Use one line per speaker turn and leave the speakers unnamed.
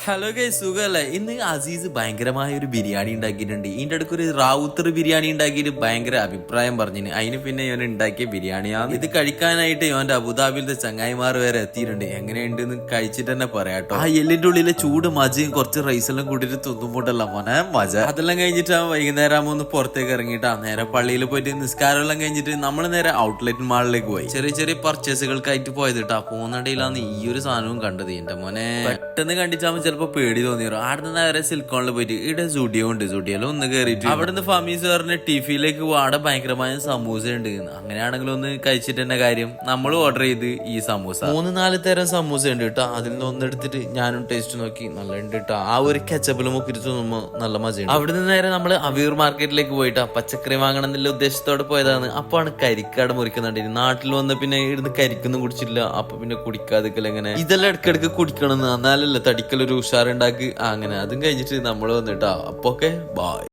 Hello guys, സുഖല്ലേ? ഇന്ന് അസീസ് ഭയങ്കരമായ ഒരു ബിരിയാണി ഉണ്ടാക്കിയിട്ടുണ്ട്. ഇതിന്റെ അടുക്ക് ഒരു റാവുത്തർ ബിരിയാണി ഉണ്ടാക്കിയിട്ട് ഭയങ്കര അഭിപ്രായം പറഞ്ഞു. അതിന് പിന്നെ ഇവൻ ഉണ്ടാക്കിയ ബിരിയാണിയാണ് ഇത്. കഴിക്കാനായിട്ട് ഇവന്റെ അബുദാബിയിലത്തെ ചങ്ങായിമാർ വരെ എത്തിയിട്ടുണ്ട്. എങ്ങനെയുണ്ടെന്ന് കഴിച്ചിട്ട് തന്നെ പറയാട്ടോ. ആ എല്ലിന്റെ ഉള്ളിലെ ചൂട് മജയും കുറച്ച് റൈസെല്ലാം കൂട്ടിട്ട് തിന്നുമ്പോട്ടല്ല മോനെ മജ. അതെല്ലാം കഴിഞ്ഞിട്ട് വൈകുന്നേരം ആകുമ്പോൾ ഒന്ന് പുറത്തേക്ക് ഇറങ്ങിയിട്ടാ നേരെ പള്ളിയിൽ പോയിട്ട് നിസ്കാരമെല്ലാം കഴിഞ്ഞിട്ട് നമ്മൾ നേരെ ഔട്ട്ലെറ്റ് മാളിലേക്ക് പോയി. ചെറിയ ചെറിയ പർച്ചേസുകൾക്കായിട്ട് പോയതിട്ടാ. പോകുന്നിടയിലാണ് ഈ ഒരു സാധനവും കണ്ടത്. എന്റെ മോനെ പെട്ടെന്ന് കണ്ടിച്ചാകുമ്പോൾ ചിലപ്പോ പേടി തോന്നിയോ. അവിടെ നേരെ സിൽക്കോണിൽ പോയിട്ട് ഇവിടെ സ്റ്റുഡിയോ ഉണ്ട്. സ്റ്റുഡിയോയിൽ ഒന്ന് കയറിയിട്ട് അവിടുന്ന് ഫമീസ് പറഞ്ഞ ടിഫിയിലേക്ക് പോകും. അവിടെ ഭയങ്കരമായ സമൂസ ഉണ്ട്. അങ്ങനെയാണെങ്കിൽ ഒന്ന് കഴിച്ചിട്ട് തന്നെ കാര്യം. നമ്മൾ ഓർഡർ ചെയ്ത് ഈ സമൂസ 3-4 തരം സമൂസ ഉണ്ട് കേട്ടോ. അതിൽ നിന്ന് ഒന്നെടുത്തിട്ട് ഞാനും ടേസ്റ്റ് നോക്കി. നല്ല ഉണ്ട് കേട്ടോ. ആ ഒരു കെച്ചപ്പിൽ മുക്കിട്ട് തോന്നുമ്പോ നല്ല മജയുണ്ട്. അവിടുന്ന് നേരെ നമ്മള് അവീർ മാർക്കറ്റിലേക്ക് പോയിട്ടാ പച്ചക്കറി വാങ്ങണം എന്നുള്ള ഉദ്ദേശത്തോടെ പോയതാണ്. അപ്പാണ് കരിക്കാട് മുറിക്കുന്നുണ്ട്. നാട്ടിൽ വന്ന പിന്നെ ഇവിടുന്ന് കരിക്കൊന്നും കുടിച്ചില്ല. അപ്പൊ പിന്നെ കുടിക്കാതിക്കൽ എങ്ങനെ ഇതെല്ലാം ഇടയ്ക്കിടയ്ക്ക് കുടിക്കണം എന്നാലല്ലേ തടിക്കലൊരു ഉഷാറുണ്ടാക്കി. അങ്ങനെ അതും കഴിഞ്ഞിട്ട് നമ്മൾ വന്നിട്ടാ. അപ്പൊ ഓക്കെ ബൈ.